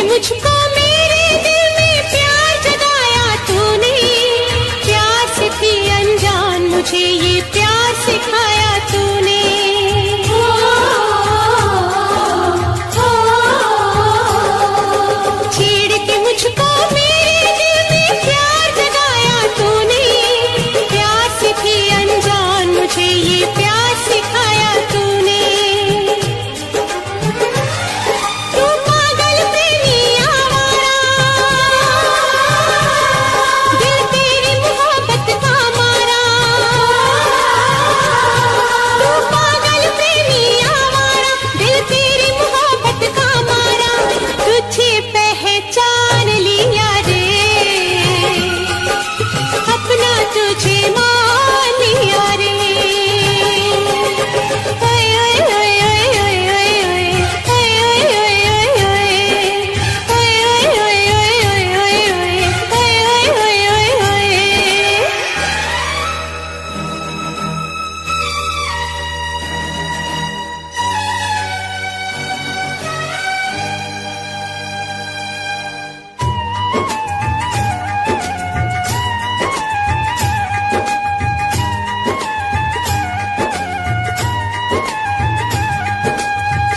मुझको मेरे दिल में प्यार जगाया तूने, प्यार से थी अनजान मुझे ये प्यार सिखाया तूने। छेड़ के मुझको मेरे दिल में प्यार जगाया तूने, प्यार से थी अनजान मुझे ये प्यार सिखाया तूने।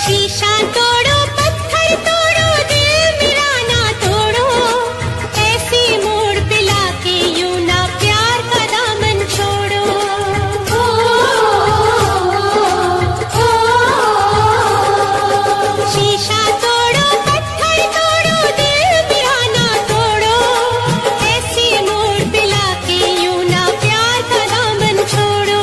शीशा तोड़ो पत्थर तोड़ो दिल मेरा ना तोड़ो, ऐसे मोड़ पे लाके यूं ना प्यार का दामन छोड़ो। शीशा तोड़ो पत्थर तोड़ो दिल मेरा ना तोड़ो, ऐसे मोड़ पे लाके यूं ना प्यार का दामन छोड़ो।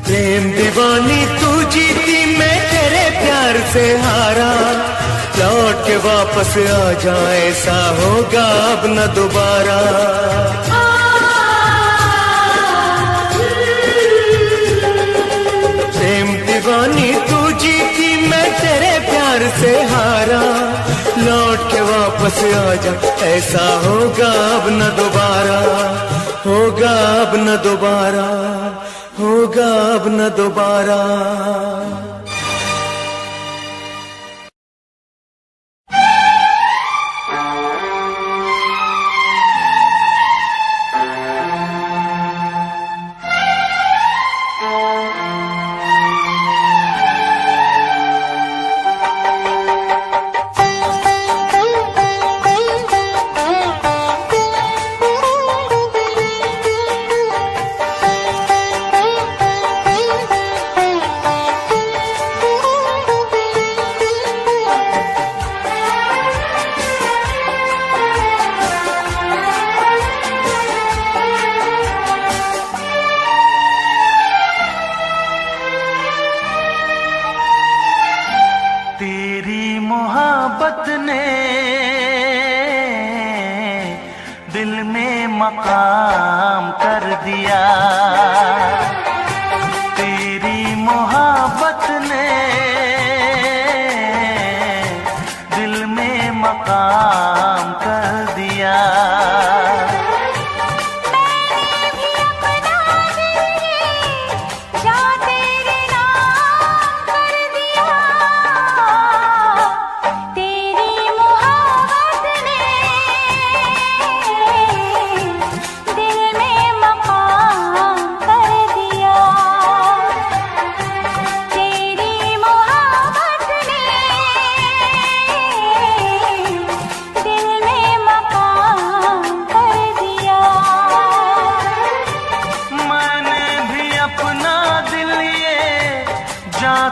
प्रेम दीवानी तू जीती मैं तेरे प्यार से हारा, लौट के वापस आ जाए ऐसा होगा अब न दोबारा। प्रेम दीवानी तू जीती मैं तेरे प्यार से हारा, लौट के वापस आ जा ऐसा होगा अब न दोबारा, होगा अब न दोबारा, होगा अब न दोबारा। तेरी मोहब्बत ने दिल में मकाम कर दिया, तेरी मोहब्बत ने दिल में मकाम कर दिया।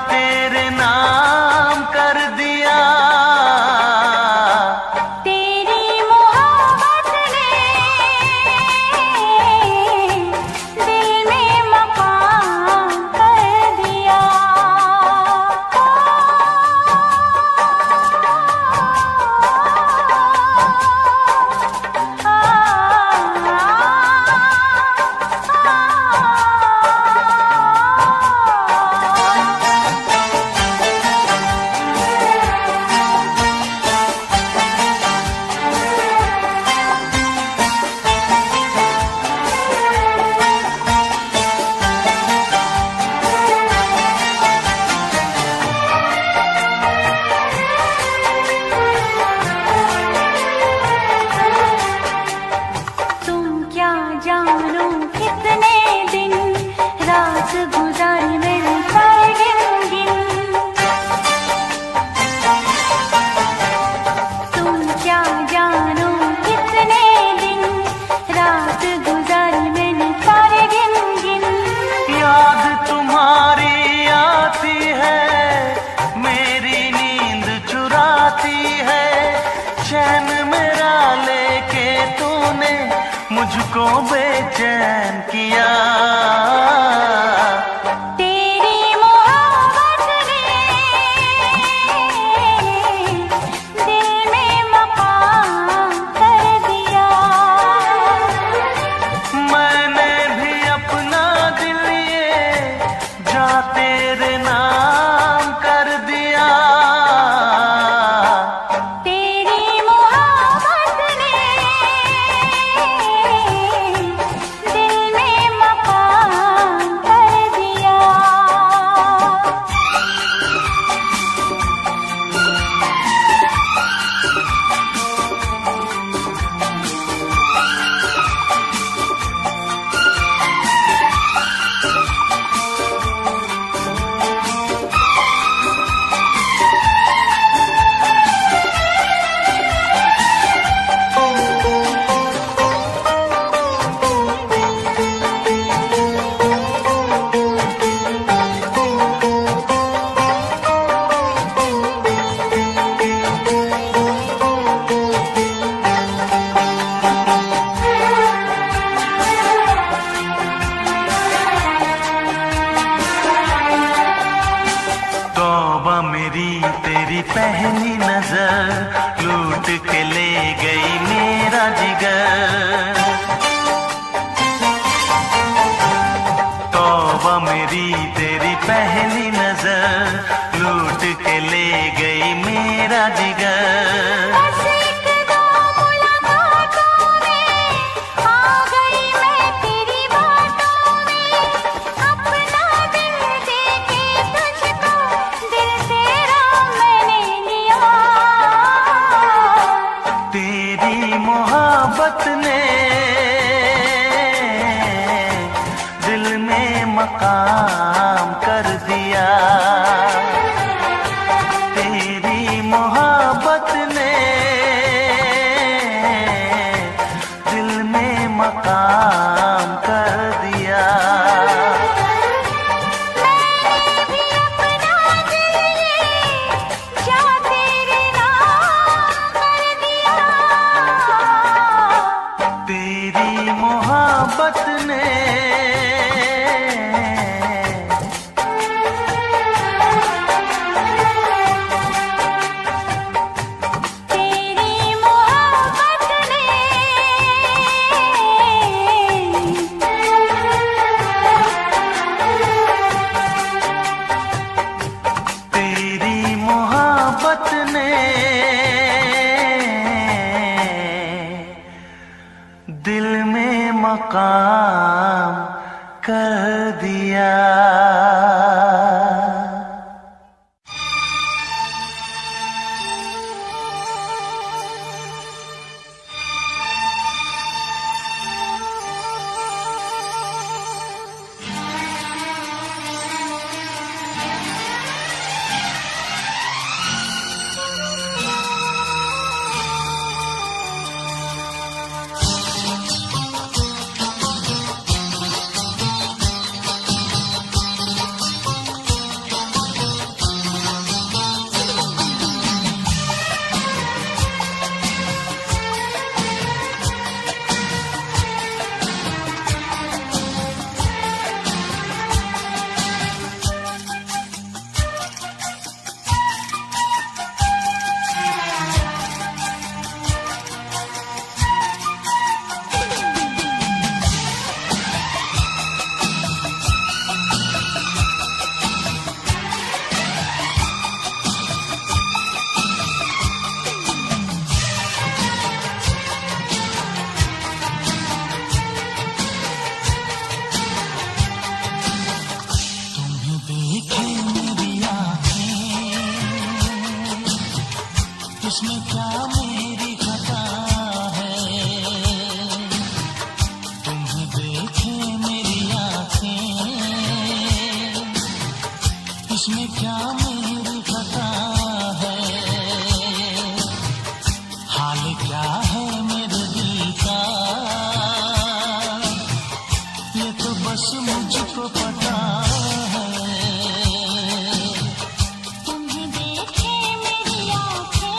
तेरे नाम कर दिया, तेरी मोहब्बत ने दिल में मकाम कर दिया। जानो कितने दिन रात गुजारी मेरी सारे गिन तुम क्या जानो कितने दिन रात गुजारी मैंने सारे गिन याद तुम्हारी आती है, मेरी नींद चुराती है, चैन मेरा लेके तूने मुझको बेचैन किया। तेरी मोहब्बत ने दिल में मकाम कर दिया, मैंने भी अपना दिल ये जा तेरे नाम कर दिया। मेरी तेरी पहली नजर लूट के ले गई मेरा जिगर, तौबा मेरी तेरी पहली नजर लूट के ले गई मेरा जिगर। मोहब्बत ने दिल में मकाम कर दिया, तेरी मोहब्बत काम कर दिया। इसमें क्या मेरी खता है, तुम्हें देखे मेरी आँखें, इसमें क्या मेरी खता है, हाल क्या है मेरे दिल का, ये तो बस मुझको पता है। तुम्हें देखे मेरी आँखें,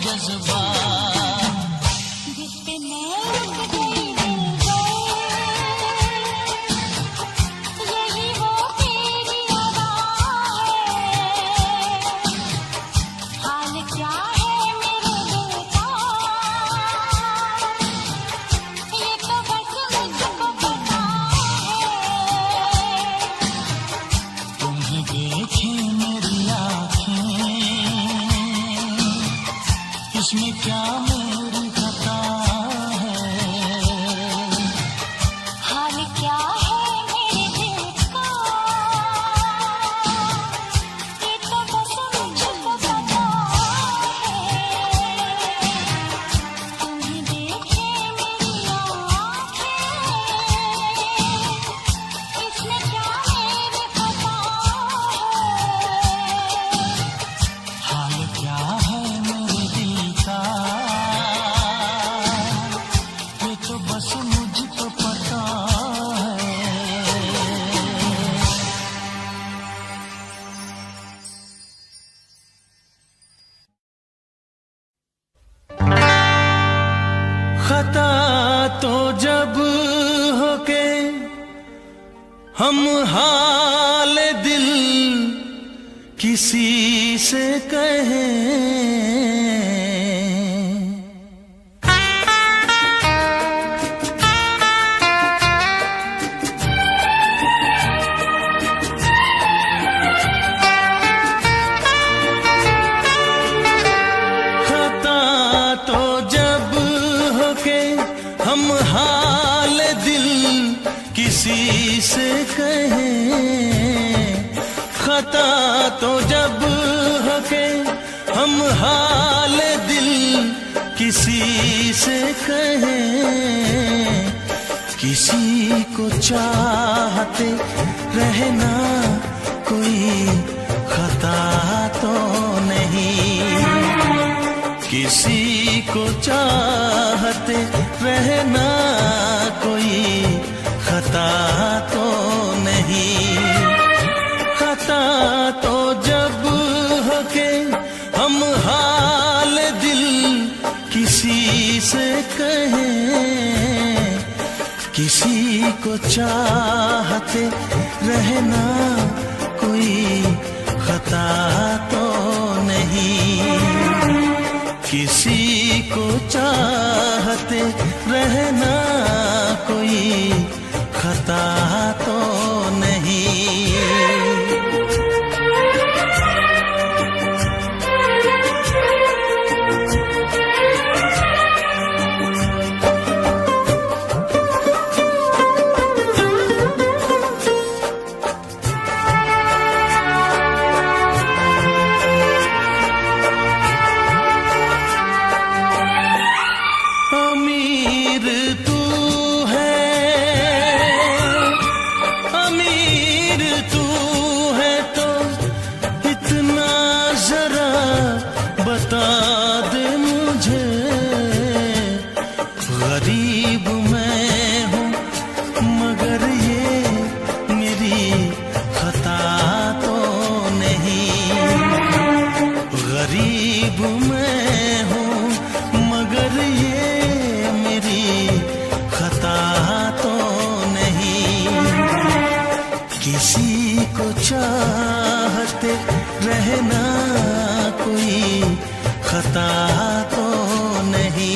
जज्बात। जिस पे मैं रुक गई दिल गए, यही वो तेरी अदा है। हाल क्या है मेरे दिल का, ये तो बस मुझको पता है। तुम्हें देखे मेरी आँखें, इसमें क्या मेरी खता है। हाल क्या है मेरे दिल का, ये तो बस मुझको पता है। तुम्हें देखे मेरी आँखें, इसमें क्या मेरी खता है। हाल क्या है मेरे दिल का, ये तो बस मुझको पता है। खता तो जब हो के हम हाल दिल किसी से कहें, खता तो जब हो के हम हाल दिल किसी से कहें। खता तो जब हो के हम हाल दिल किसी से कहें। किसी को चाहते रहना कोई खता तो नहीं। किसी को चाहते रहना कोई खता तो नहीं। खता तो जब हो के हम हाल दिल किसी से कहें। किसी को चाहते रहना कोई खता तो नहीं। किसी को चाहते रहना कोई खता तो नहीं। अमीर तू है, अमीर तू है तो इतना जरा बता दे मुझे। गरीब मैं हूँ मगर ये मेरी खता तो नहीं। गरीब मैं हूँ मगर ये मेरी खता तो नहीं। किसी को चाहते रहना कोई खता तो नहीं।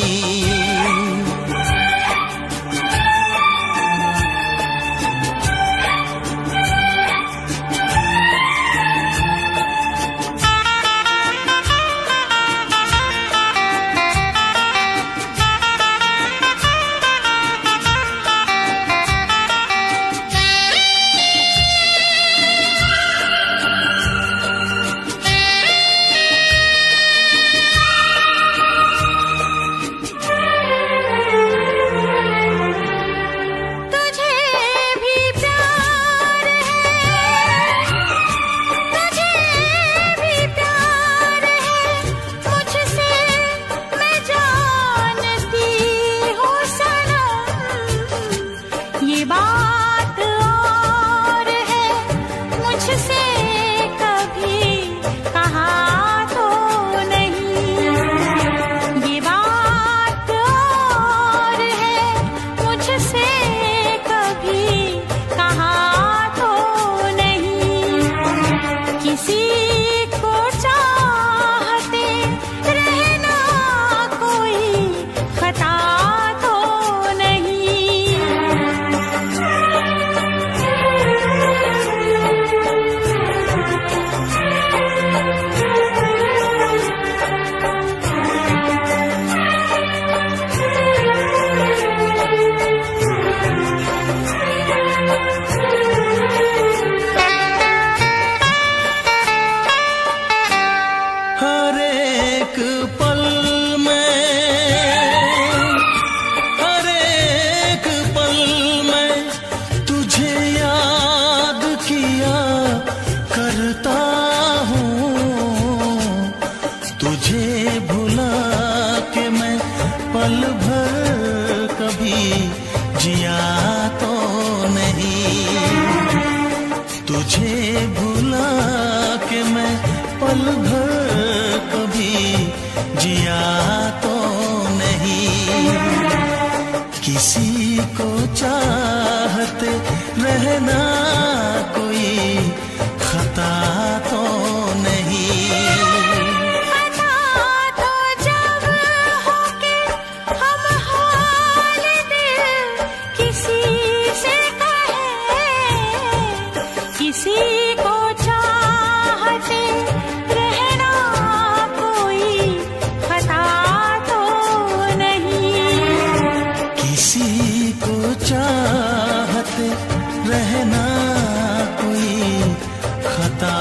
पल भर कभी जिया तो नहीं, तुझे भुला के मैं पल भर कभी जिया तो नहीं, किसी को चाहते रहना कोई खता तो नहीं। खता तो जब हो के हम हाल दिल किसी से कहे, किसी को चाहते रहना कोई खता तो नहीं, किसी को चाहते रहना कोई खता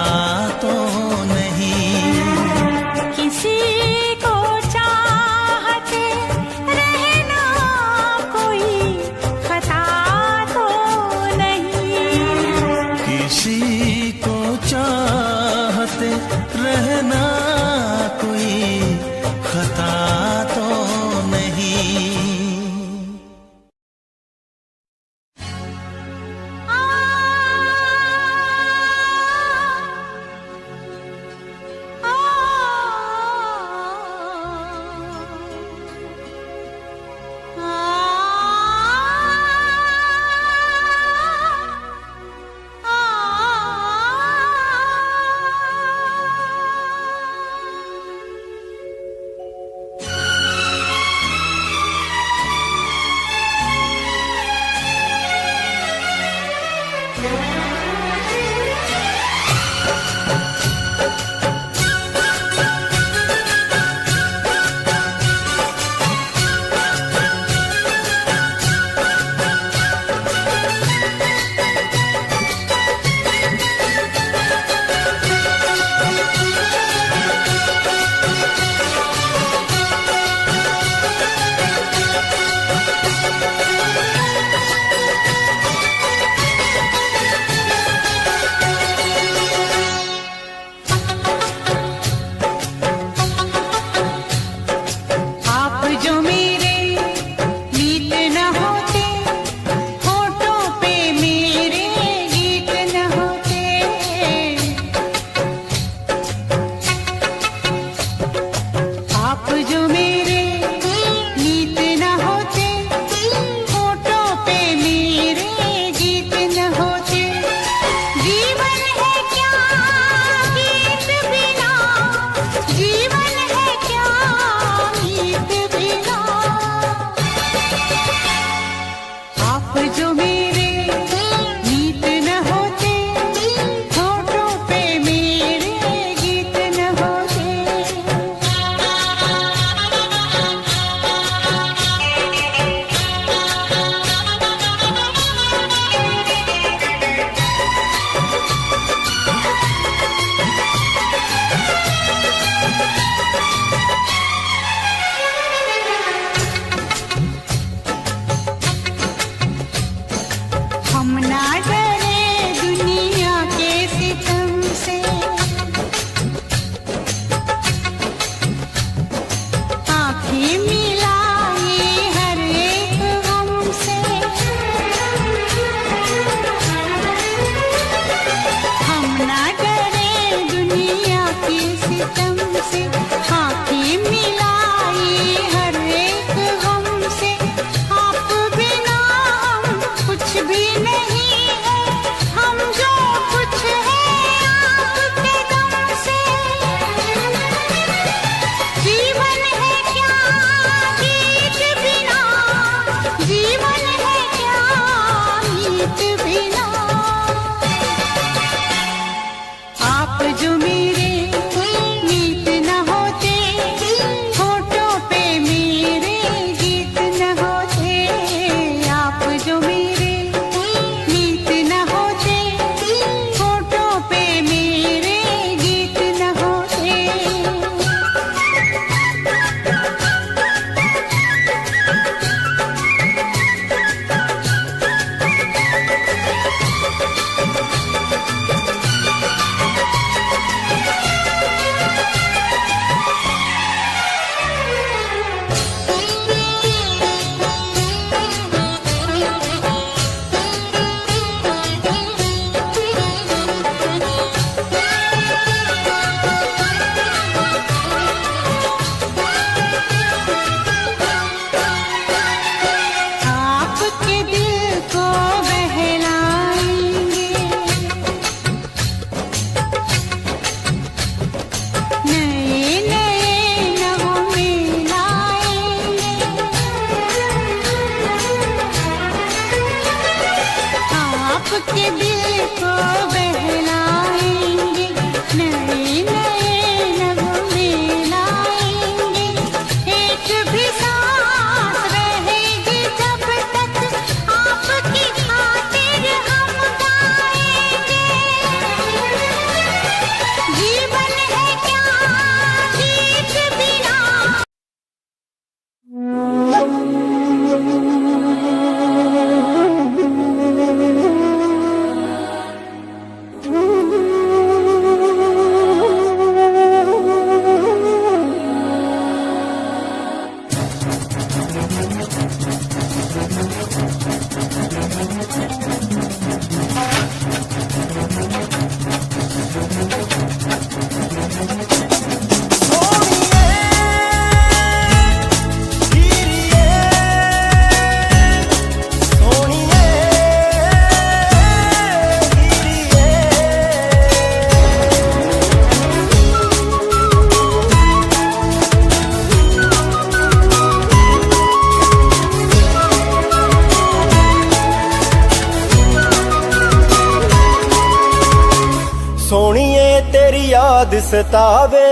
याद सतावे,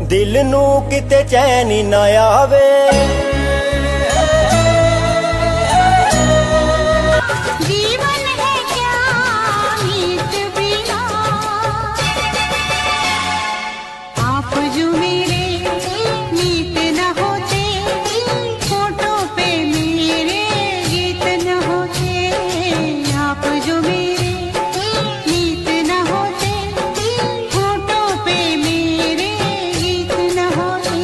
दिल नू किते चैन ना आवे। जीवन है क्या मीत बिना, आप जो मेरे मीत न होते, फोटो पे मेरे गीत न होते। आप जो मेरे मीत न होते, फोटो पे मेरे गीत न होते।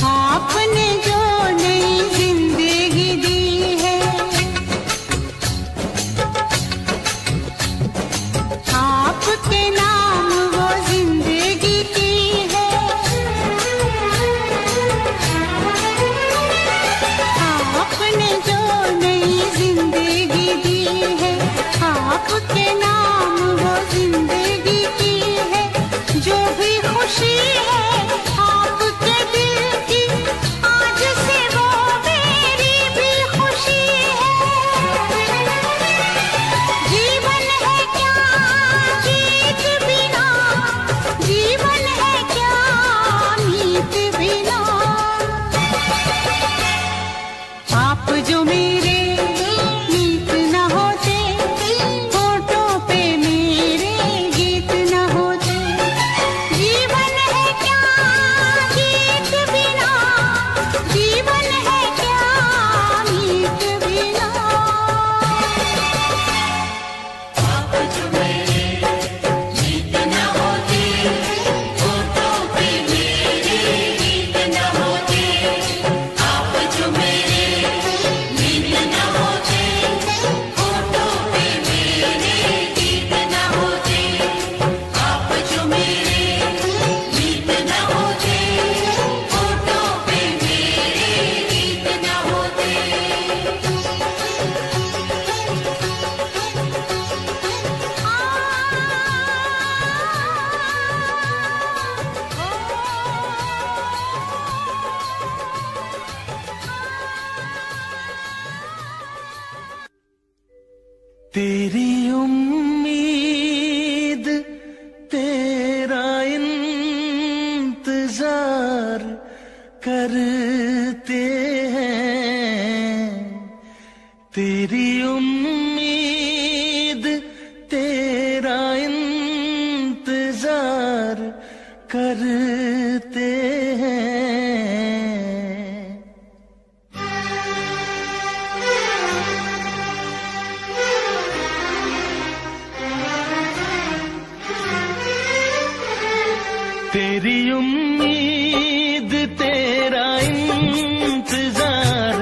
आपने जो नई जिंदगी दी है, आपके नाम वो जिंदगी की है। आपने जो नई जिंदगी दी है, आपके नाम वो जिंदगी की है। जो भी खुशी है आपके दिल की, आज से वो मेरी भी खुशी है। जीवन है क्या गीत बिना, जीवन है क्या मीत बिना। आप जो मेरे मीत न होते, फोटो पे मेरे गीत न होते। जीवन है क्या गीत बिना, जीवन है क्या मीत बिना। आप जो मेरे मीत न होते, फोटो पे मेरे गीत न होते। आप जो मेरे मीत न होते, फोटो पे मेरे गीत न होते। आप जो मेरे मीत न होते, फोटो पे मेरे गीत न होते। तेरी उम्मीद तेरा इंतजार करते हैं। तेरी उम्मीद तेरा इंतजार करते हैं। तेरी उम्मीद तेरा इंतजार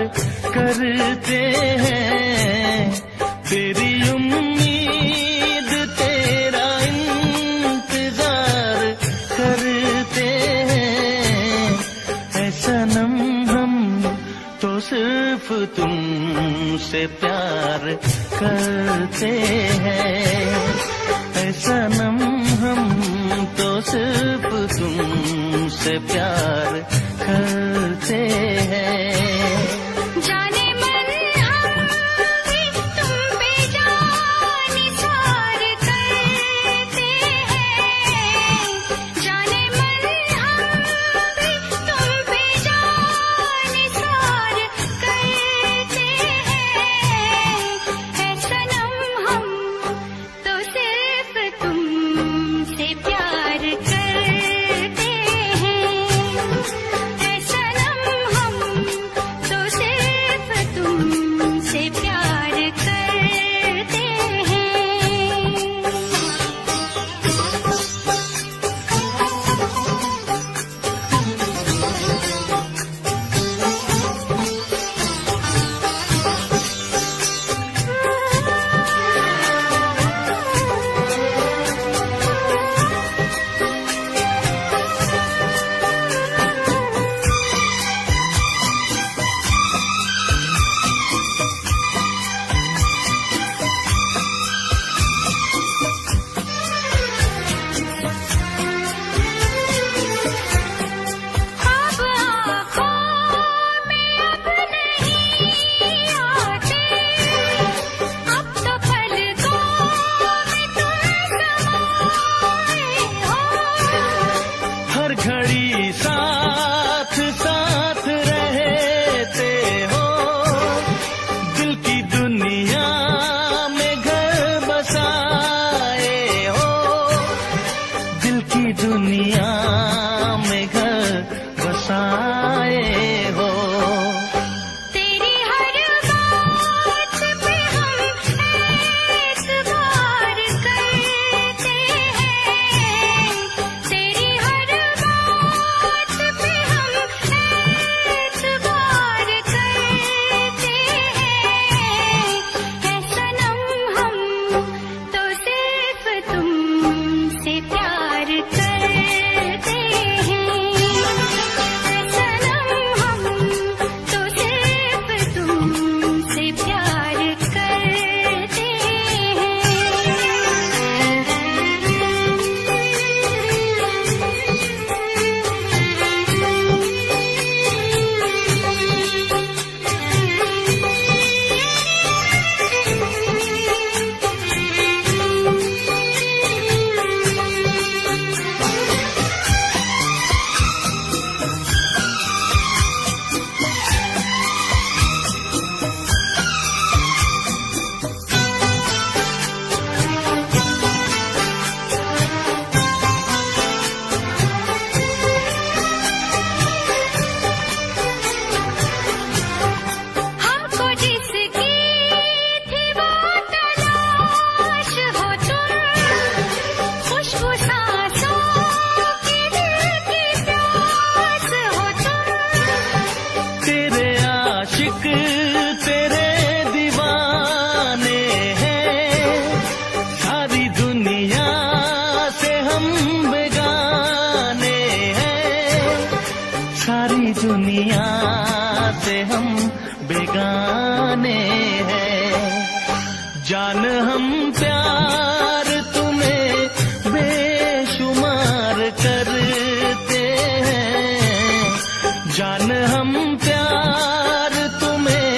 करते हैं। तेरी उम्मीद तेरा इंतजार करते हैं। ऐ सनम हम तो सिर्फ तुमसे प्यार करते हैं। ऐ सनम हम तो सिर्फ तुमसे प्यार करते हैं। जाने मन हम भी तुम पे जान निसार करते हैं। जाने मन हम भी तुम पे जान निसार करते हैं। ऐ सनम हम तो सिर्फ तुमसे प्यार करते हैं। ऐ सनम से हम बेगाने हैं। जान हम प्यार तुम्हें बेशुमार करते हैं। जान हम प्यार तुम्हें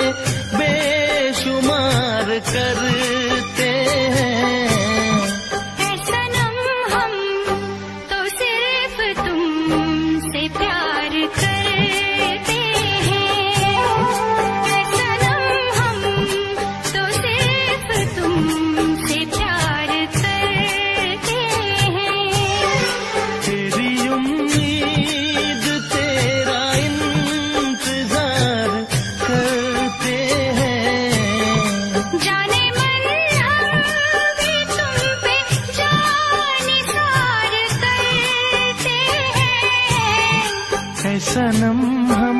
बेशुमार करते हैं। ऐ सनम हम तो सिर्फ तुमसे प्यार करते हैं। ऐ सनम हम तो सिर्फ तुमसे प्यार करते हैं। तेरी उम्मीद तेरा इंतजार करते हैं। जाने मन हम भी तुम पे जानिसार करते हैं। है सनम हम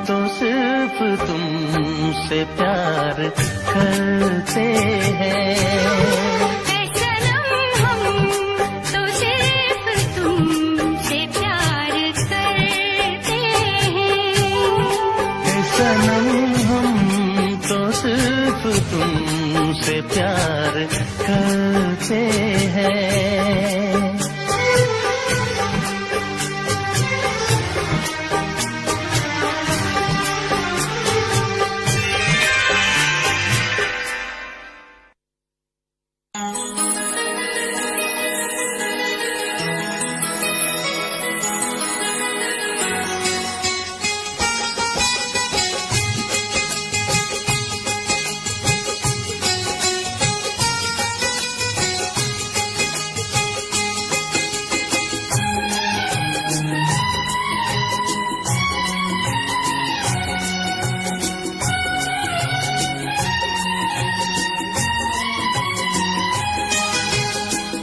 तो सिर्फ तुमसे प्यार करते हैं। ऐ सनम हम तो सिर्फ तुमसे प्यार करते हैं। है सनम हम तो सिर्फ तुमसे प्यार करते हैं।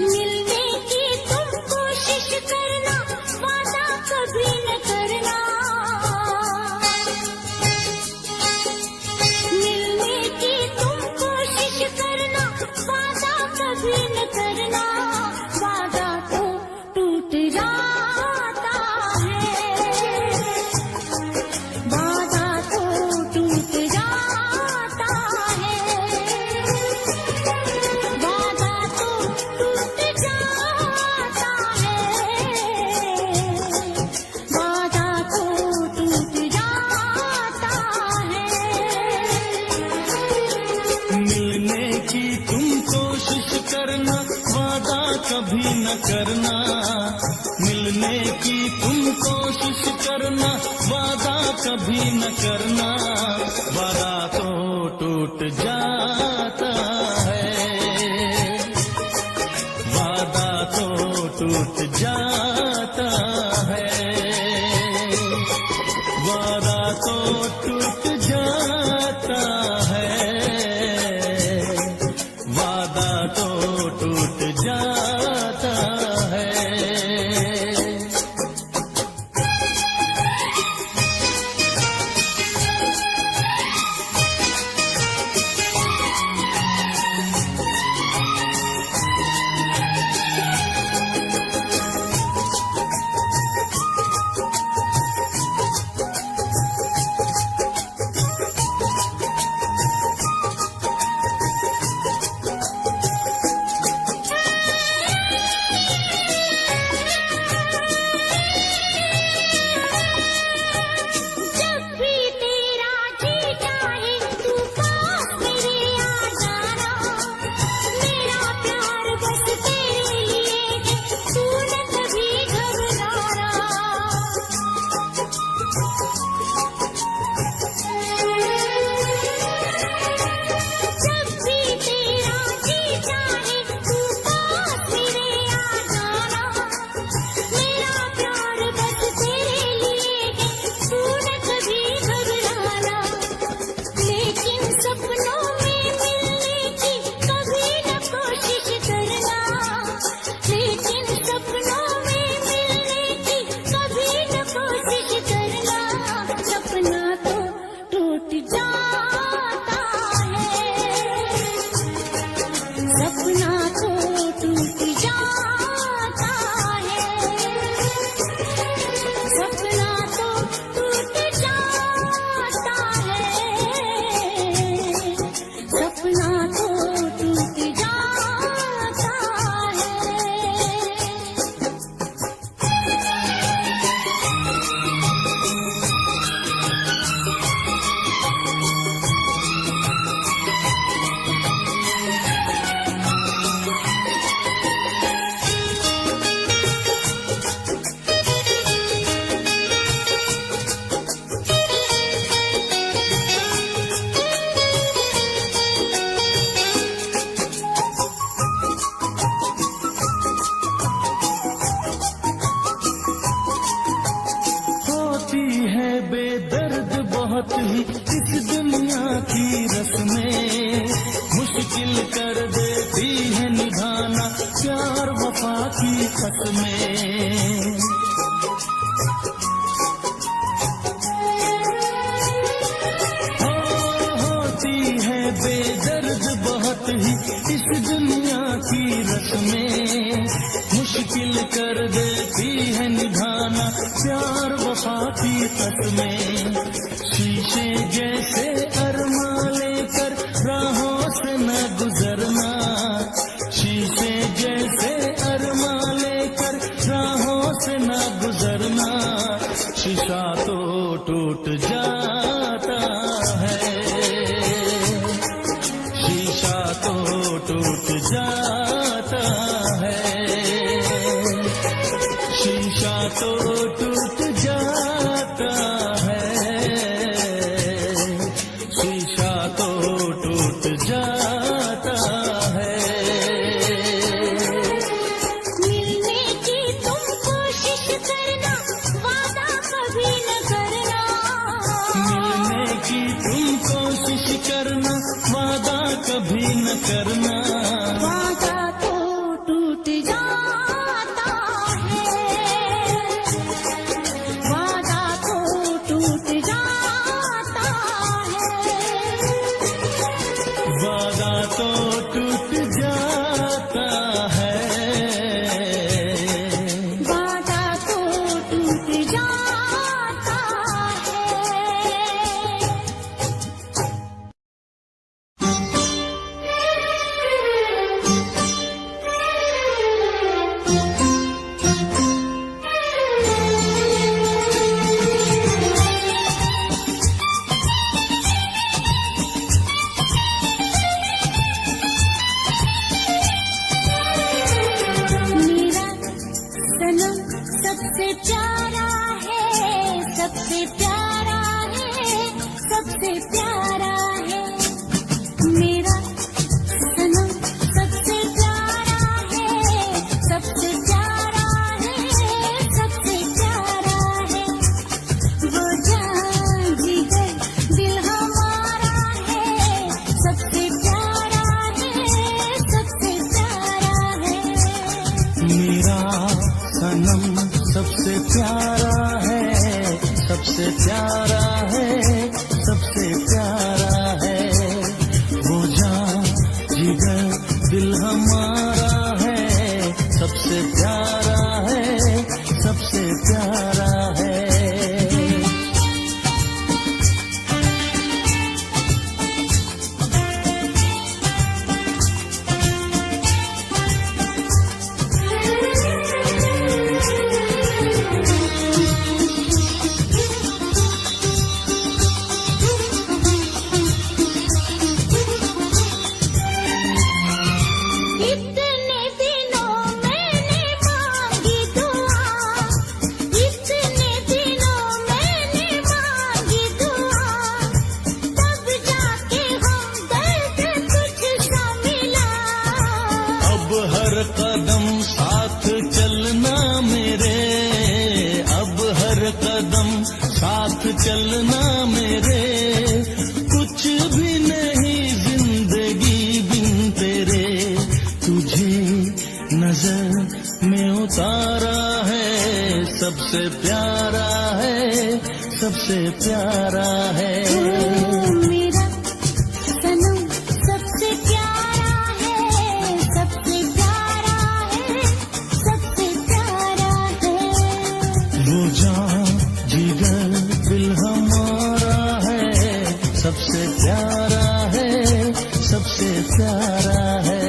मिलने की तुम कोशिश करना, वादा कभी न करना। मिलने की तुम कोशिश करना, वादा कभी न करना। वादा तो टूट जाता है। वादा तो टूट जाता है। वादा तो टूट जाता है। वादा तो टूट जाता है। मिलने की तुम कोशिश करना, वादा कभी न करना। मिलने की तुम कोशिश करना, वादा कभी न करना। वादा तो टूट जाता है। वादा तो टूट जाता है। वादा तो टूट जाता है। वादा तो टूट जाता है। बहुत ही इस दुनिया की रस्में मुश्किल कर देती है निभाना प्यार वफा की कसमें। होती है बेदर्द बहुत ही इस दुनिया की रस्में मुश्किल कर देती है निभाना प्यार वफा की कसमें। शीशे जैसे अरमा लेकर राहों से न गुजरना, शीशे जैसे अरमा लेकर राहों से न गुजरना, शीशा तो टूट जाता है, शीशा तो टूट जाता है, शीशा तो टूट जाता है, शीशा तो टूट जाता है। मिलने की तुम कोशिश करना, वादा कभी न करना, मिलने की तुम कोशिश करना, वादा कभी न करना, वादा तो टूट जाता है, वादा तो टूट जाता है, वादा तो टूट जाता है, वादा तो टूट जाता मेरा सनम सबसे प्यारा है, सबसे प्यारा है, सबसे प्यारा है, मेरा सनम सबसे प्यारा है, सबसे प्यारा है, सबसे प्यारा है, वो जान जिगर दिल हमारा है, सबसे प्यारा है, सबसे प्यारा है। मेरा सनम सबसे प्यारा है, सबसे प्यारा है, सबसे प्यारा है, वो जान जिगर दिल हमारा है, सबसे प्यारा है, सबसे प्यारा है। इतने दिनों मैंने मांगी दुआ, इतने दिनों मैंने मांगी दुआ, तब जाके हमदर्द कुछ सा मिला। अब हर कदम साथ चलना मेरे, अब हर कदम साथ चलना मेरे, कुछ भी नहीं जिंदगी बिन तेरे, तुझे नजर में उतारा है, सबसे प्यारा है, सबसे प्यारा है। मेरा सनम सबसे प्यारा है, सबसे प्यारा है, सबसे प्यारा है, वो जान जिगर दिल हमारा है, सबसे प्यारा है, सबसे प्यारा है।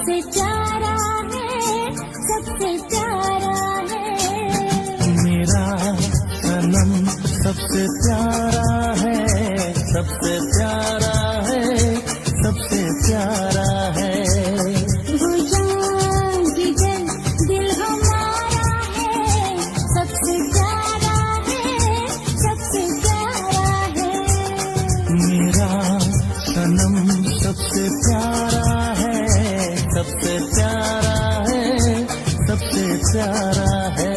सबसे प्यारा है, सबसे प्यारा है। मेरा सनम सबसे प्यारा है, सबसे प्यारा है, सबसे प्यारा है। वो जान जिगर दिल हमारा है, सबसे प्यारा है, सबसे प्यारा है। मेरा सनम सबसे प्यारा है, सबसे प्यारा है, सबसे प्यारा है।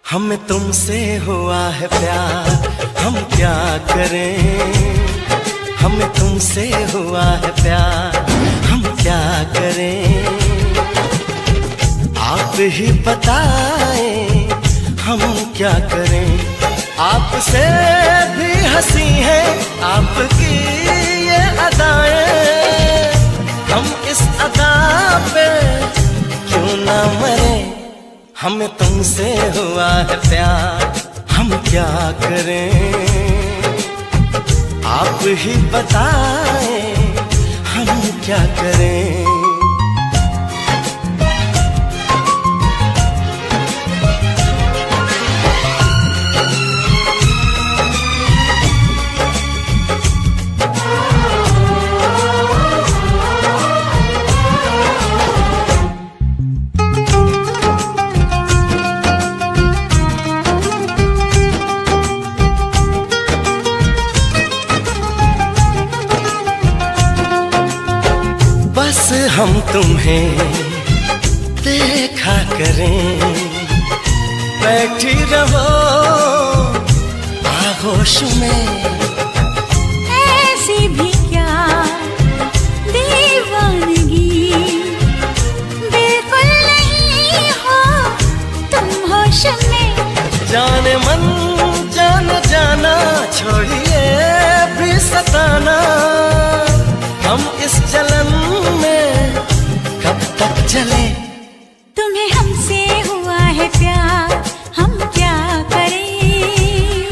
हमें तुमसे हुआ है प्यार, हम क्या करें। हमें तुमसे हुआ है प्यार, हम क्या करें। आप ही बताएं हम क्या करें। आपसे भी हंसी है आपकी ये अदाएं, हम इस अदा पे क्यों ना मरे। हमें तुमसे हुआ है प्यार, हम क्या करें। आप ही बताएं हम क्या करें। हम तुम्हें देखा करें, बैठी रहो आगोश में। ऐसी भी क्या दीवानगी, बिल्कुल नहीं हो तुम होश में। जाने मन जाना जाना, छोड़िए भी सताना। हम इस जलन में कब तक चले। तुम्हें हमसे हुआ है प्यार, हम क्या करें।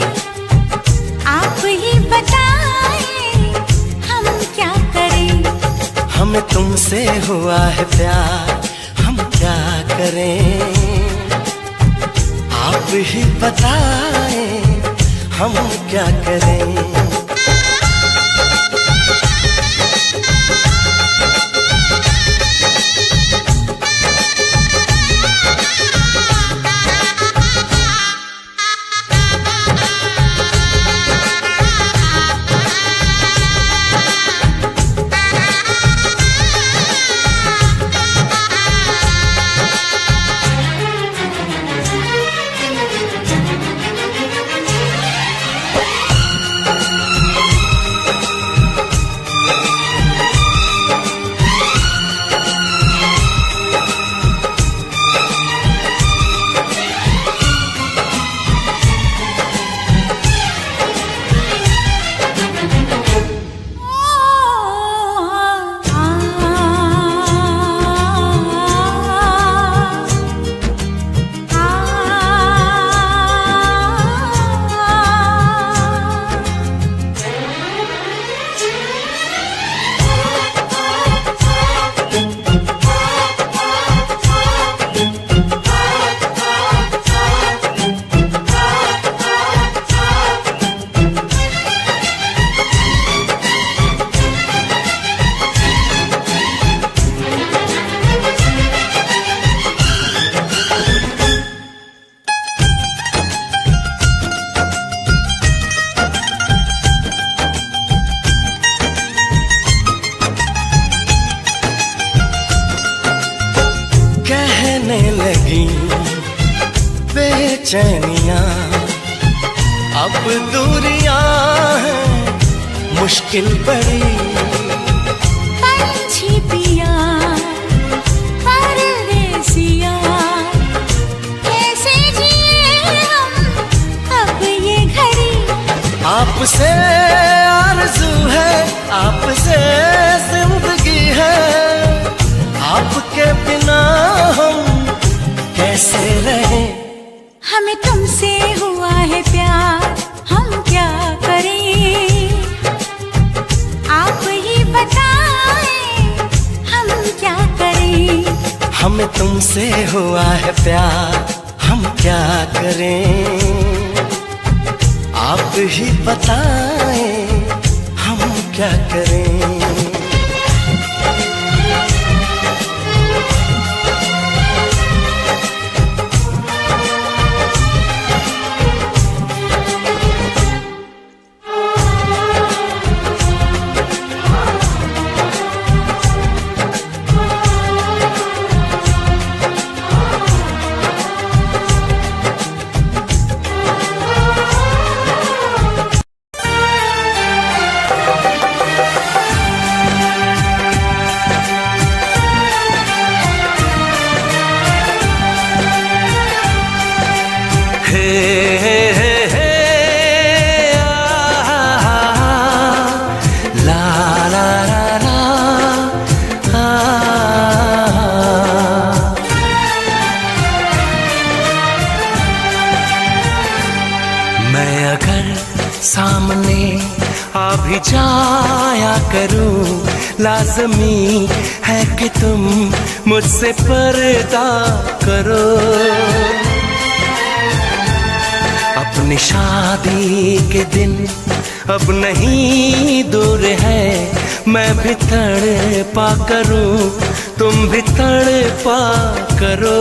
आप ही बताएं हम क्या करें। हमें तुमसे हुआ है प्यार, हम क्या करें। आप ही बताएं हम क्या करें। बेचैनियां अब दूरियां हैं मुश्किल बड़ी। पंछी पिया परदेसिया कैसे जिए हम अब ये घड़ी। आपसे हमें तुमसे हुआ है प्यार, हम क्या करें? आप ही बताएं, हम क्या करें? हमें तुमसे हुआ है प्यार, हम क्या करें? आप ही बताएं, हम क्या करें? मैं अगर सामने आ भी जाया करूं, लाज़मी है कि तुम मुझसे पर्दा करो। अपनी शादी के दिन अब नहीं दूर है, मैं भी तड़पा करूं, तुम भी तड़पा करो।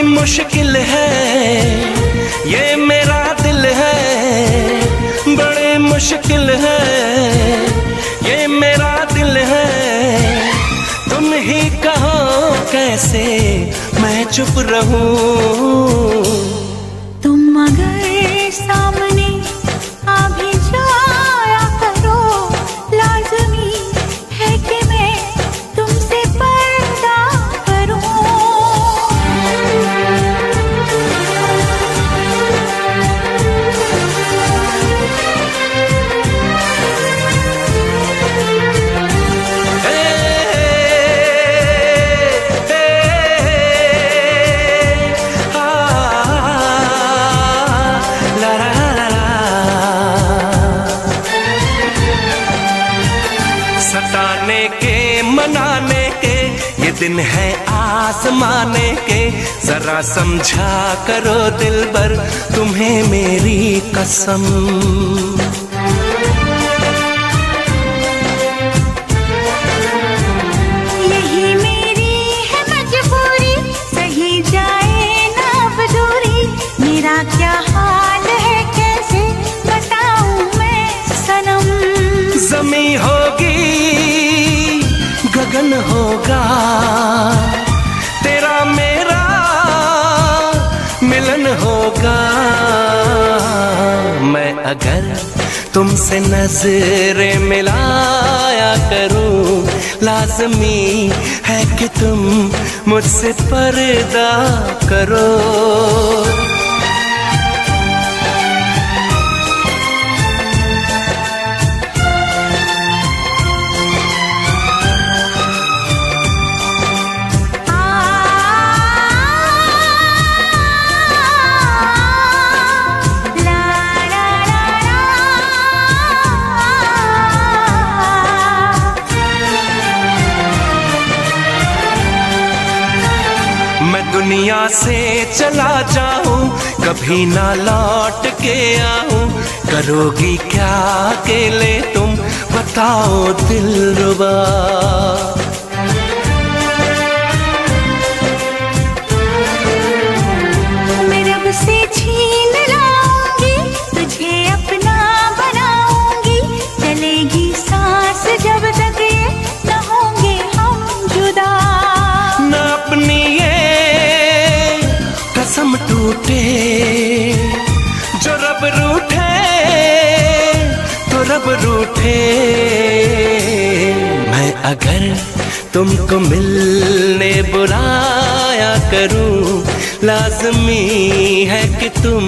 मुश्किल है ये मेरा दिल है, बड़े मुश्किल है ये मेरा दिल है। तुम ही कहो कैसे मैं चुप रहूं। तुम अगर सामने आ भी जाया करो, लाज़मी है कि मैं तुमसे पर्दा करूं। सताने के मनाने के ये दिन है आसमाने के, जरा समझा करो दिलबर तुम्हें मेरी कसम। यही मेरी है मजबूरी, सही जाए ना अब दूरी। मेरा क्या हाल है कैसे बताऊं मैं सनम। ज़मीं होगी गगन होगा, तेरा मेरा मिलन होगा। मैं अगर तुमसे नजरें मिलाया करूं, लाज़मी है कि तुम मुझसे पर्दा करो। दुनिया से चला जाऊं, कभी ना लौट के आऊं, करोगी क्या अकेले तुम बताओ दिलरुबा। टूटे जो रब रूठे तो रब रूठे। मैं अगर तुमको मिलने बुलाया करूं, लाज़मी है कि तुम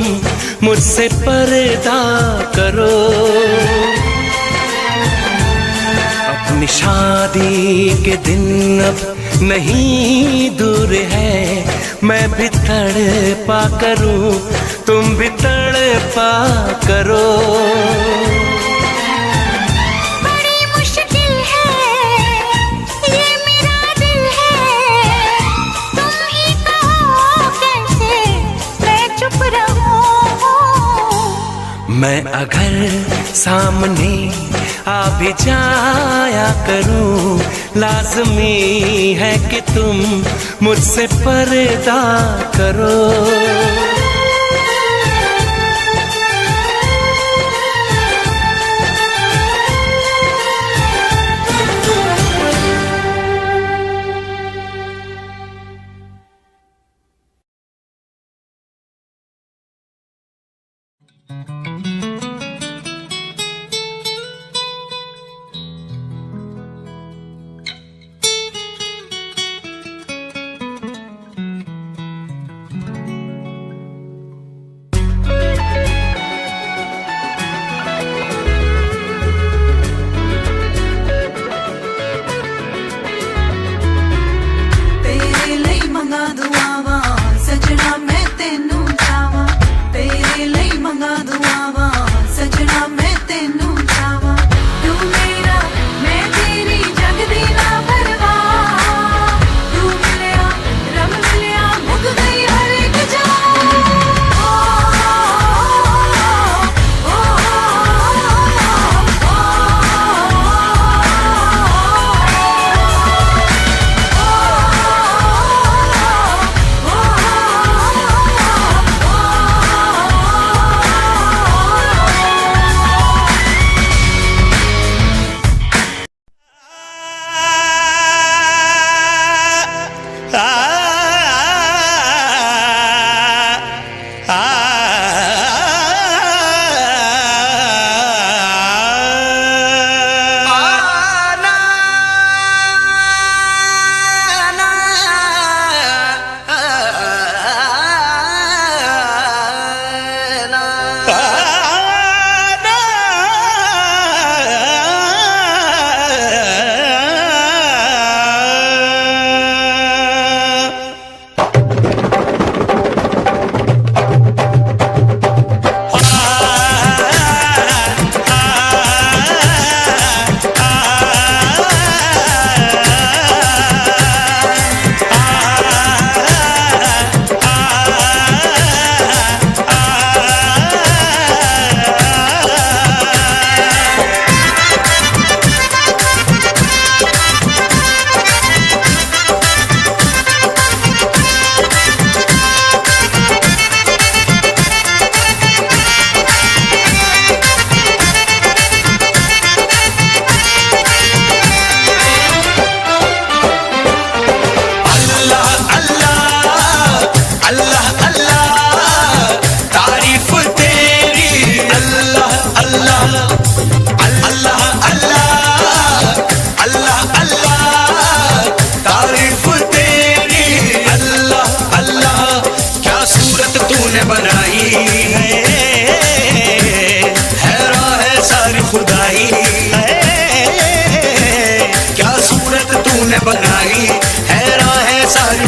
मुझसे पर्दा करो। अपनी शादी के दिन अब नहीं दूर है, मैं भी तड़पा करूं, तुम भी तड़पा करो। बड़ी मुश्किल है ये मेरा दिल है, तुम ही कहो कैसे मैं चुप रहूं। मैं अगर सामने आ भी जाया करूं, लाज़मी है कि तुम मुझसे पर्दा करो।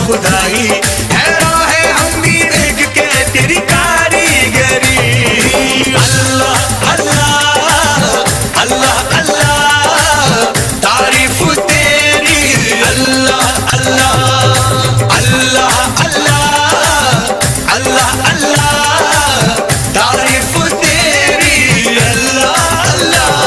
खुदाई हैरान है हम भी देख के तेरी कारीगरी। अल्लाह अल्लाह अल्लाह अल्लाह तारीफ तेरी। अल्लाह अल्लाह अल्लाह अल्लाह अल्लाह अल्लाह तारीफ तेरी। अल्लाह अल्लाह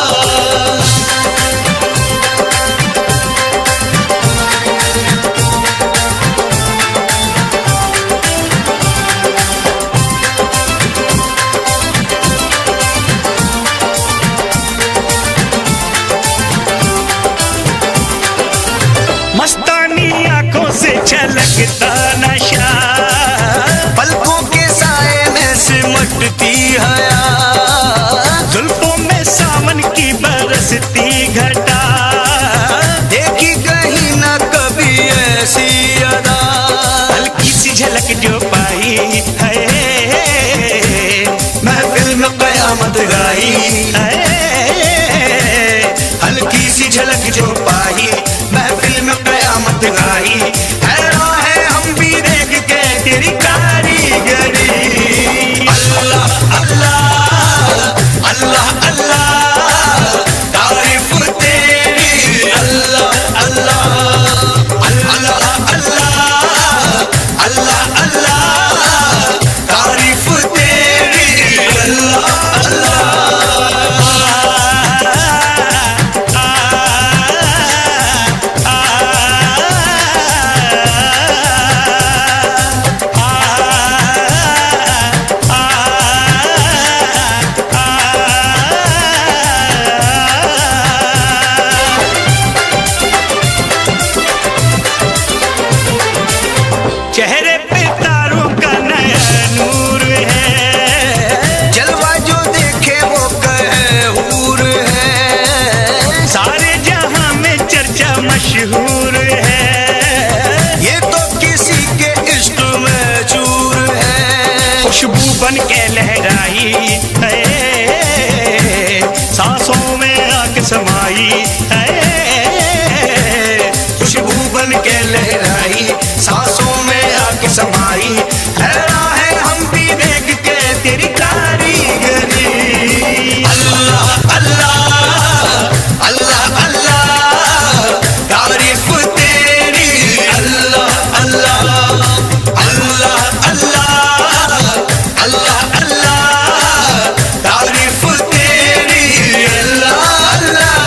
मस्तानी आंखों से छलकता नशा, पलकों के आई, हल्की सी झलक जो पाई महफिल में कयामत आई। हैरान है हम भी देख के तेरी कारीगरी। अल्लाह अल्लाह अल्लाह अल्लाह तारीफ तेरी। अल्लाह अल्लाह अल्लाह अल्लाह अल्लाह अल्लाह तारीफ तेरी। अल्लाह अल्लाह। चेहरे पे तारों का नया नूर है, जलवा जो देखे वो कहूर है। सारे जहां में चर्चा मशहूर है, ये तो किसी के इश्क में चूर है। खुशबू बन के लहराई है, सांसों में आके समाई है। खुशबू बन के लहराई सांसों में आके समाई। हैरान है हम भी देख के तेरी कारीगरी। अल्लाह अल्लाह अल्लाह अल्लाह तारीफ तेरी। अल्लाह अल्लाह अल्लाह अल्लाह अल्लाह अल्लाह तारीफ तेरी। अल्लाह अल्लाह।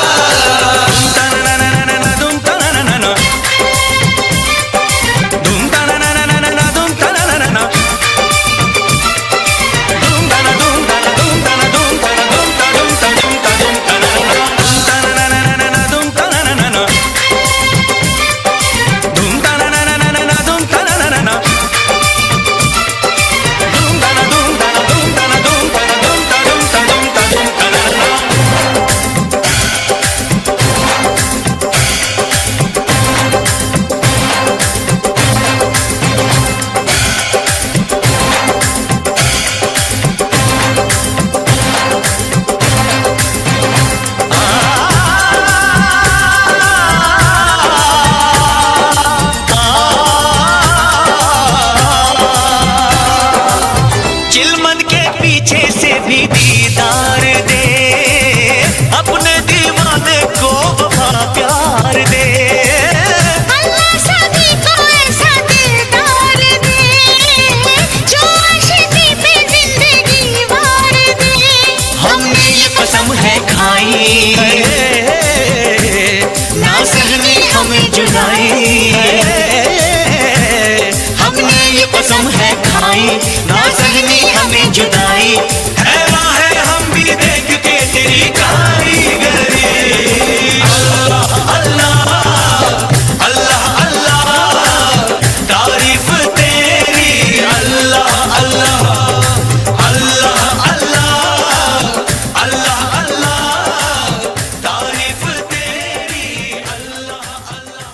चिलमन के पीछे से भी दीदार दे, अपने दीवाने को वफा प्यार दे। अल्लाह सभी को ऐसा दिलदार दे, जो आशिकी पे जिंदगी वार दे। हमने ये कसम है खाई, ना सहनी हमें जुदाई। हमने ये कसम है खाई, ना सहनी हमें जुदाई। हैरान है हम भी देख के तेरी कारीगरी। अल्लाह अल्लाह अल्लाह अल्लाह तारीफ तेरी। अल्लाह अल्लाह अल्लाह अल्लाह अल्लाह अल्लाह तारीफ तेरी। अल्लाह अल्लाह।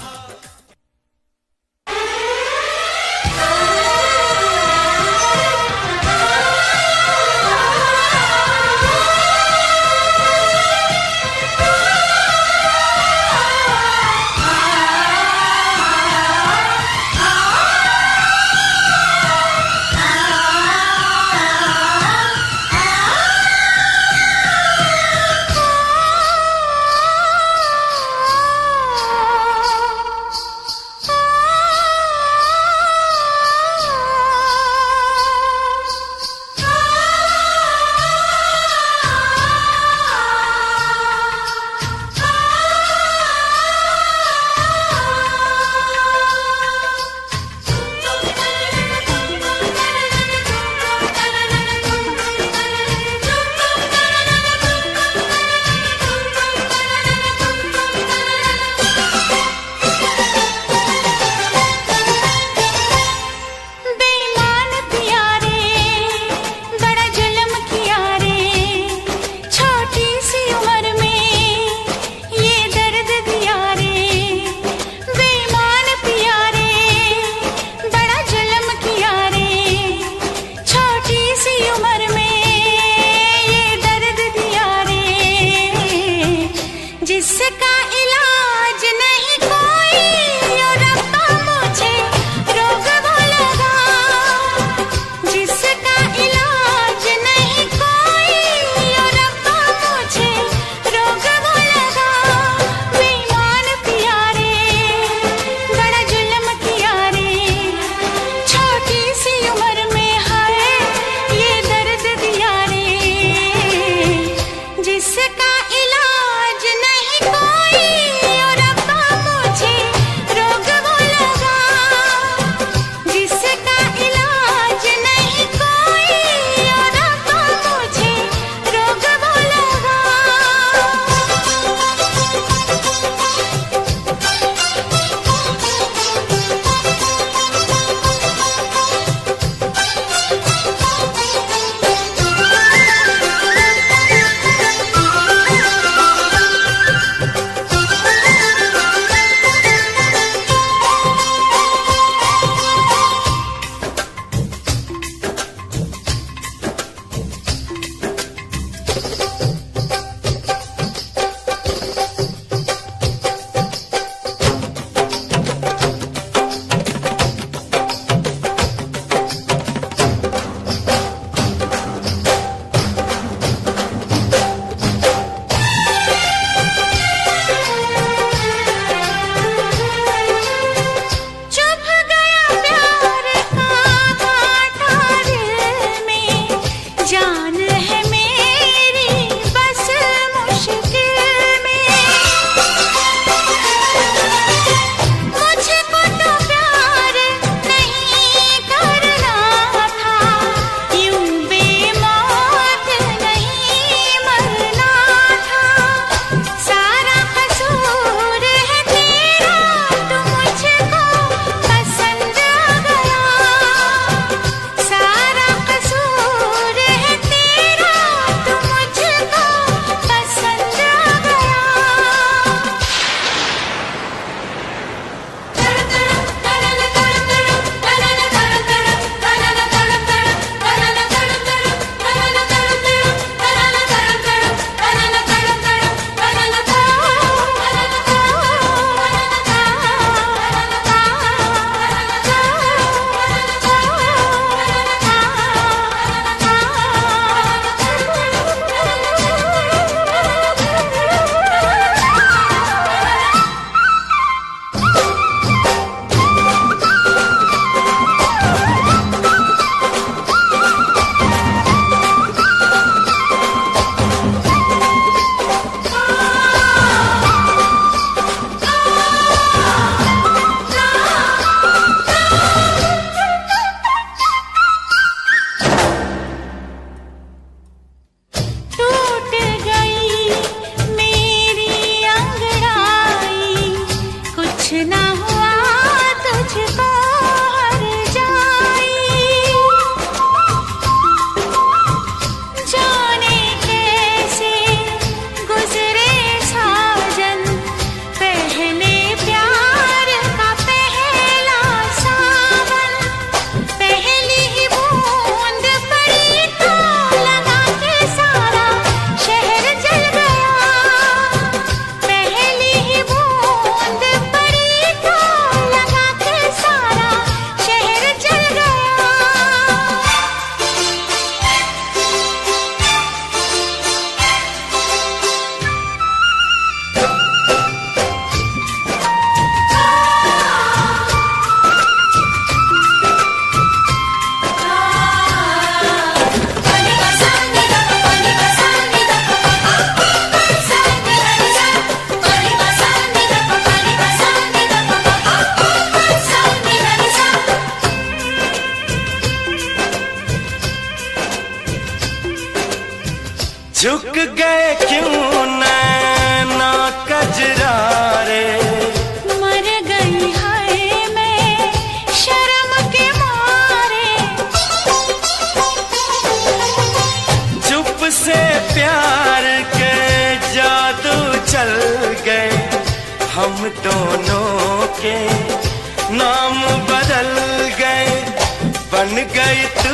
बन गई तू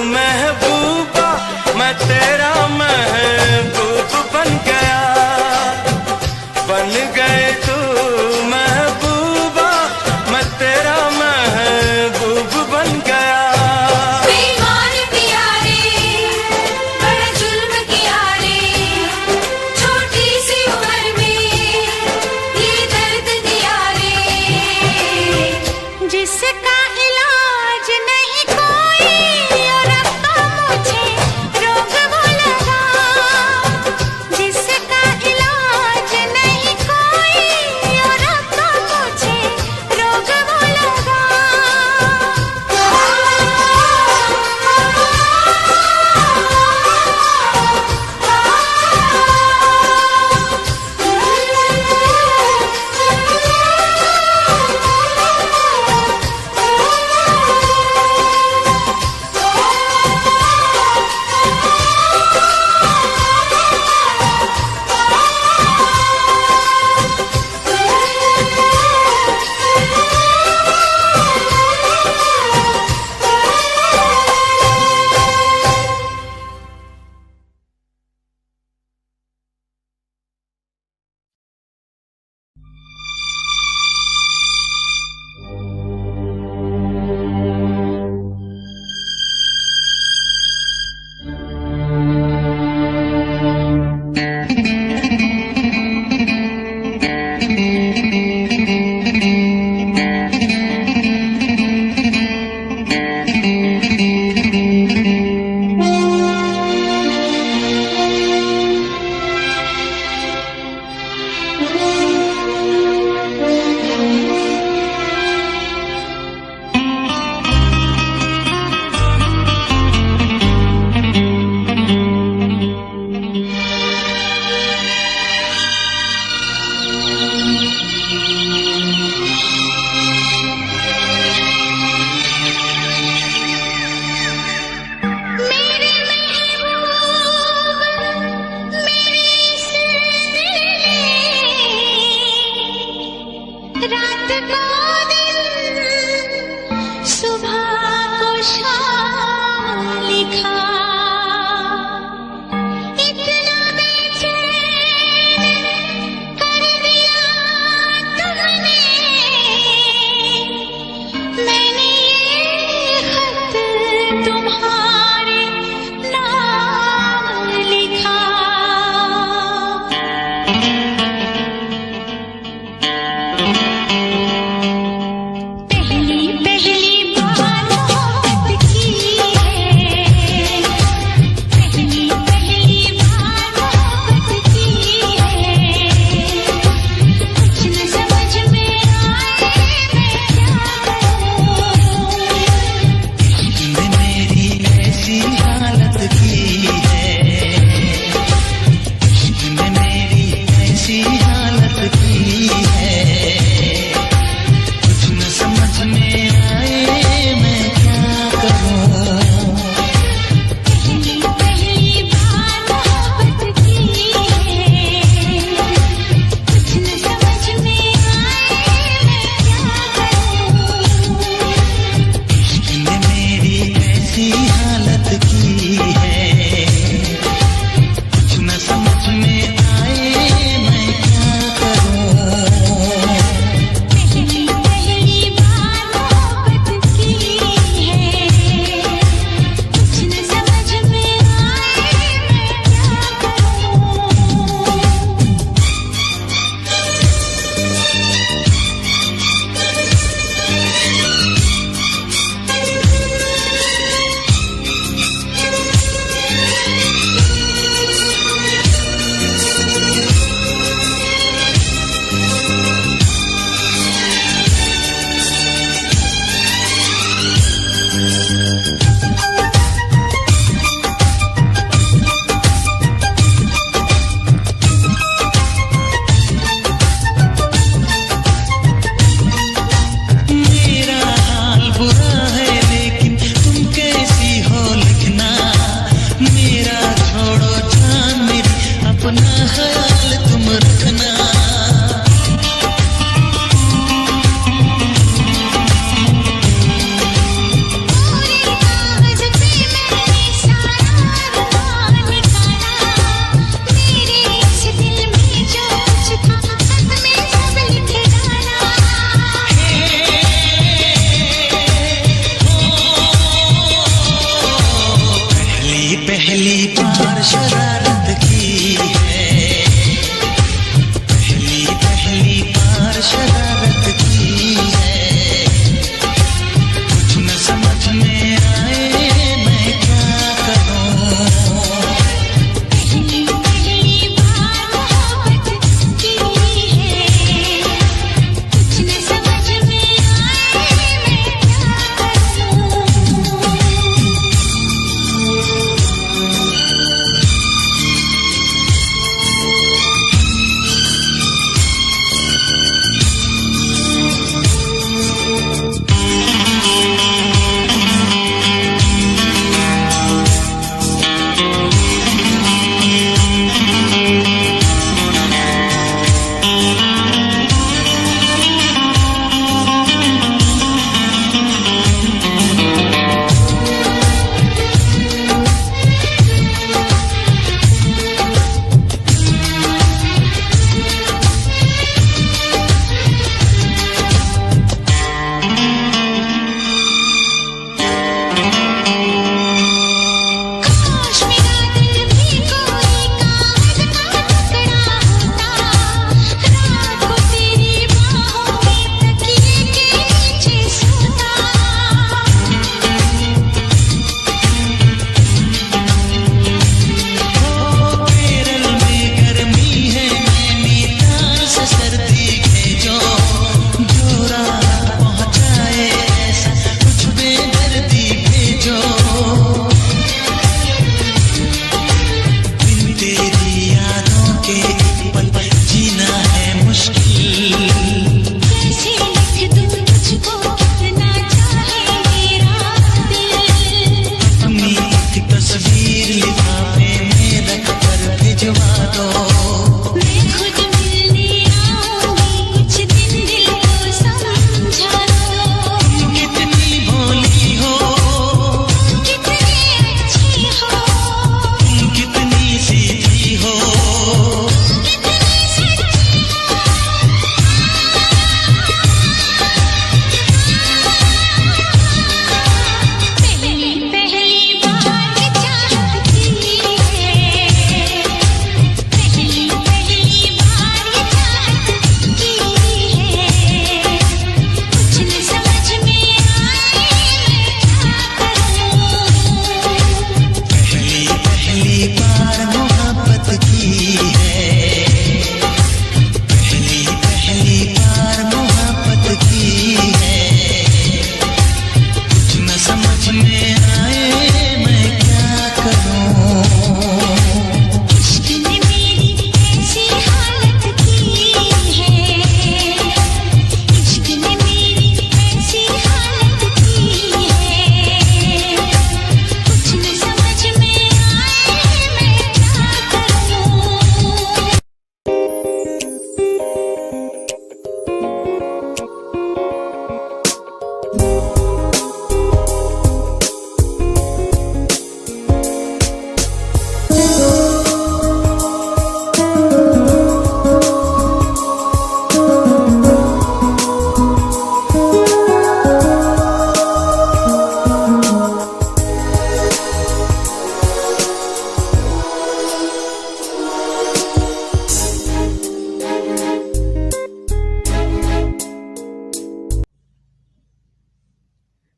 महबूबा, मैं तेरा महबूब बन गया। बन गए तू महबूबा, मैं तेरा महबूब बन गया। बेईमान पिया रे, बड़ा जुल्म किया रे, छोटी सी उम्र में ये दर्द दिया रे। जिसका इलाज नहीं कोई और रब्बा मुझे रोग वो लगा। जिसका इलाज नहीं कोई और रब्बा मुझे रोग वो लगा।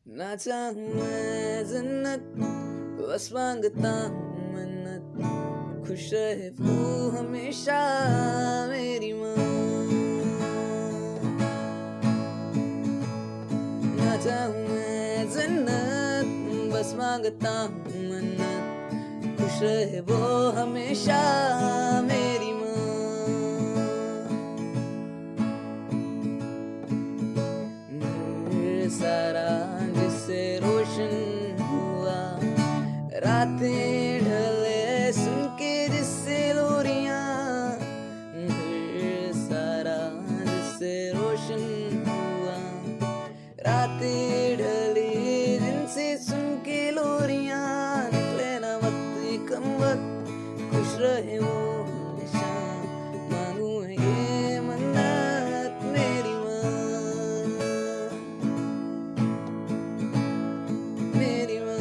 ना चाहूं मैं जन्नत बस मांगता हूँ मन्नत, खुश रहे वो हमेशा मेरी माँ। ना चाहूं मैं जन्नत बस मांगता हूँ मन्नत, खुश रहे वो हमेशा मेरी माँ। सारा जिससे रोशन हुआ, रातें ढले सुन के जिससे लोरियां, सारा जिससे रोशन हुआ, रातें ढली जिनसे सुन के लोरियां, निकले ना वक्त कम वक्त, खुश रहे वो हमेशा, मांगू है ये मन्नत मेरी माँ, मेरी माँ।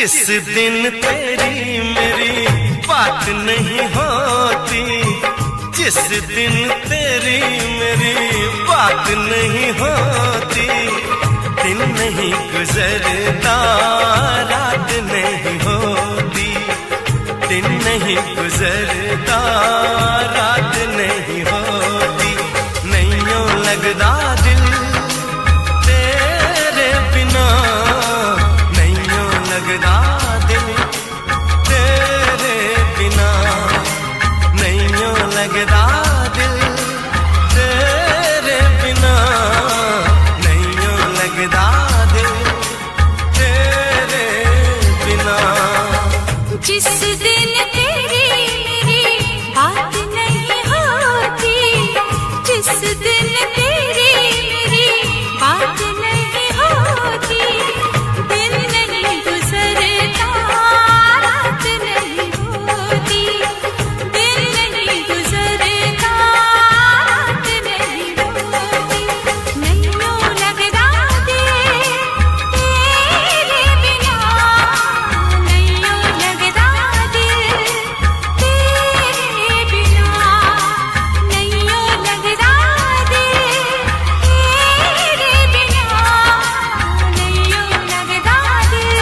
जिस दिन तेरी मेरी बात नहीं होती, जिस दिन तेरी मेरी बात नहीं होती, दिन नहीं गुजरता रात नहीं होती, दिन नहीं गुजरता रात नहीं होती, नहीं यूं लगदा दिल तेरे बिना, नहीं यूं लगदा दिल तेरे बिना, नहीं यूं लगदा दिल तेरे बिना, नहीं यूं लगदा दिल तेरे बिना। जिस दिन तेरी मेरी बात नहीं होती, जिस दिन तेरी मेरी बात नहीं होती, दिन नहीं गुजरता रात नहीं होती, दिन नहीं गुजरता रात नहीं होती, नहीं यूं लगदा दिल तेरे बिना, नहीं यूं लगदा दिल तेरे बिना, नहीं यूं लगदा दिल तेरे बिना, नहीं यूं लगदा दिल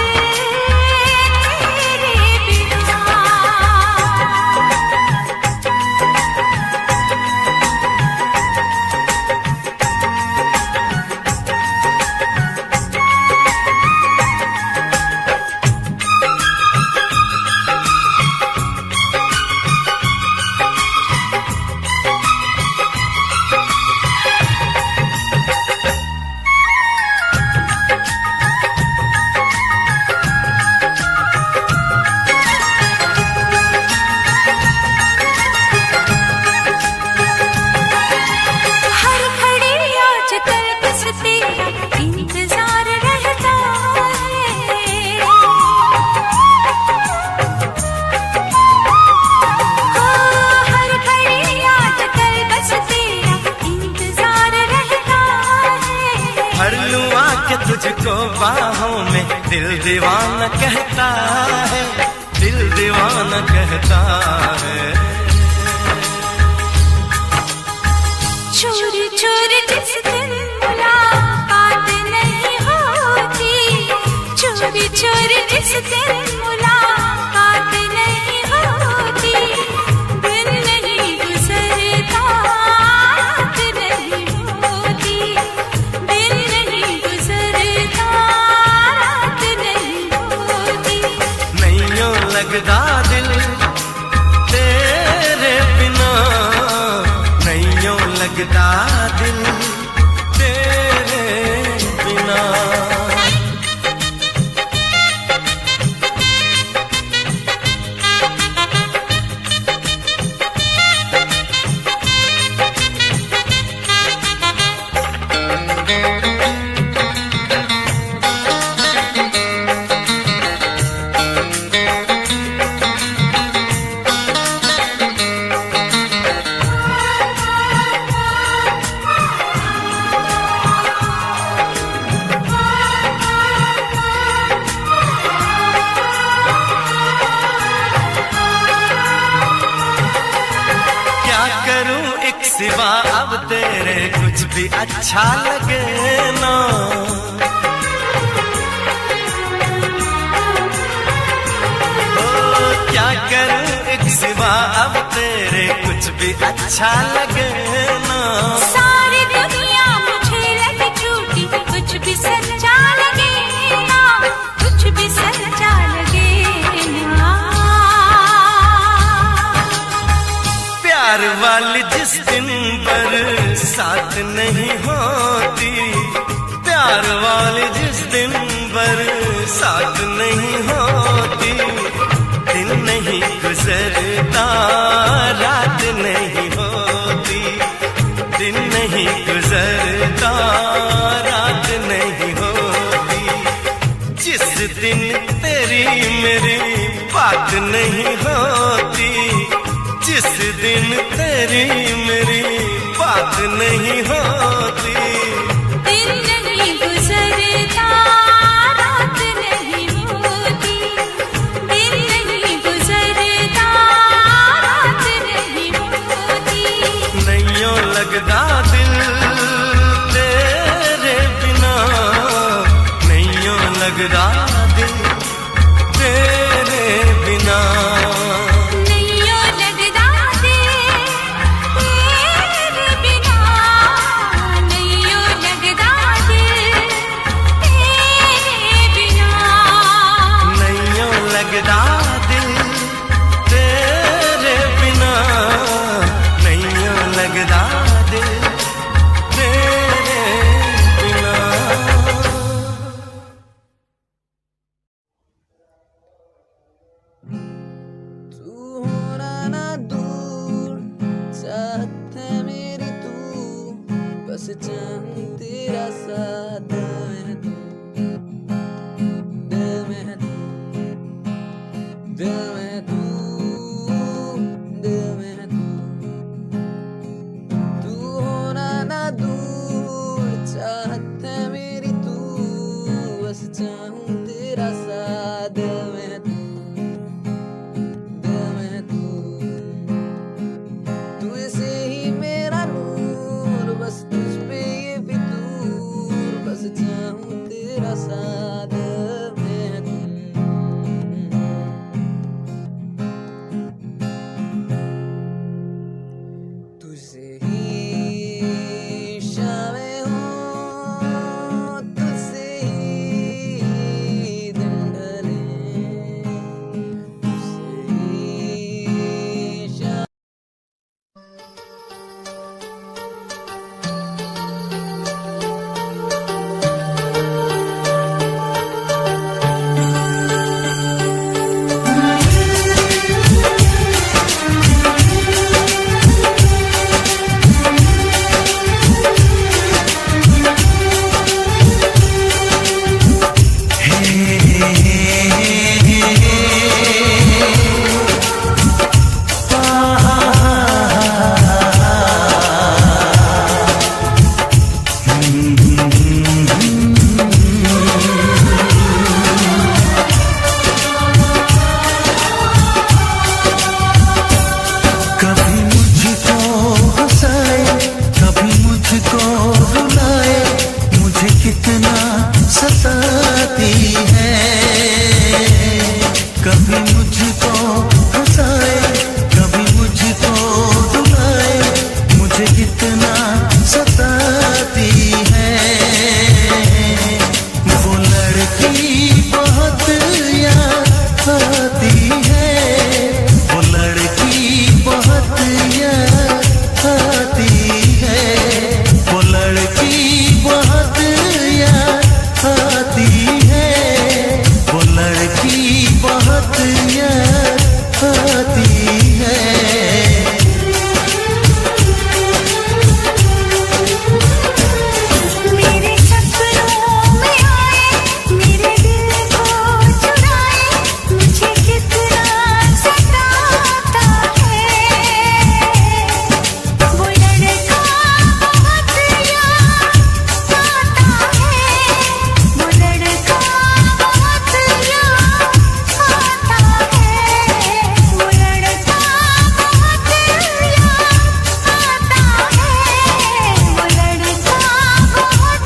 हर घड़ी आजकल बस तेरा इंतजार रहता है, हर घड़ी आजकल बस तेरा इंतजार रहता है, भर लूं आके तुझको बाहों में, दिल दीवाना कहता है, दिल दीवाना कहता है। चोरी चोरी जिस दिन मुलाकात नहीं होती, चोरी चोरी जिस दिन मुलाकात नहीं होती, दिन नहीं गुजरता रात नहीं होती, दिन नहीं गुजरता रात नहीं होती, नहीं यूं लगदा दिल तेरे बिना, नहीं यूं लगदा दिल तेरे बिना। सिवा अब तेरे कुछ भी अच्छा लगे ना, ओ क्या करूं एक सिवा अब तेरे कुछ भी अच्छा लगे ना, सारी दुनिया मुझे लगे झूठी, कुछ भी सच्चा लगे ना, कुछ भी सच्चा लगे ना, प्यार वाली जिस दिन बरसात नहीं होती, प्यार वाली जिस दिन बरसात नहीं होती, दिन नहीं गुजरता रात नहीं होती, दिन नहीं गुजरता रात नहीं होती, जिस दिन तेरी मेरी बात नहीं होती, जिस दिन तेरी मेरी बात नहीं होती, दिन नहीं गुजरता रात नहीं होती, लगदा दिल तेरे बिना। नैयो लगदा दिल तेरे बिना, नैयो लगदा दिल तेरे बिना, नैयो लगदा दिल तेरे बिना, नैयो लगदा दिल तेरे बिना। तू होना ना दूर, चाहत है मेरी तू, बस चाहूं तेरा साथ। दिल में है तू, दिल में है तू, दिल में है तू, तू होना ना दूर, चाहत है मेरी तू, बस चाहूं तेरा साथ। दिल में है तू, दिल में है तू, तू ऐसे ही मेरा नूर, बस तुझ पे ये फितूर, बस चाहूं तेरा साथ। दिल में है तू, तुझसे ही शामें हों, तुझसे ही दिन ढले, तुझसे ही शाम। कभी मुझको हंसाए, कभी मुझको रुलाए, मुझे कितना सताती है। कभी मुझको हंसाए, कभी मुझको रुलाए, मुझे कितना सताती है। वो लड़की बहुत याद आती है, वो लड़की बहुत याद आती है, वो लड़की बहुत याद आती है, वो लड़की बहुत याद आती है। मेरे सपनों में आए, मेरे दिल को चुराए, मुझे कितना सताता है। वो लड़का बहुत याद आता है, वो लड़का बहुत याद आता है, वो लड़का बहुत याद आता है, वो लड़का बहुत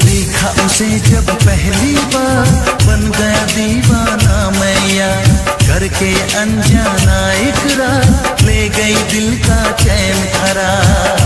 देखा उसे जब पहली बार, बन गया दीवाना मैं यार, करके अनजाना इकरार, ले गई दिल का चैन करार।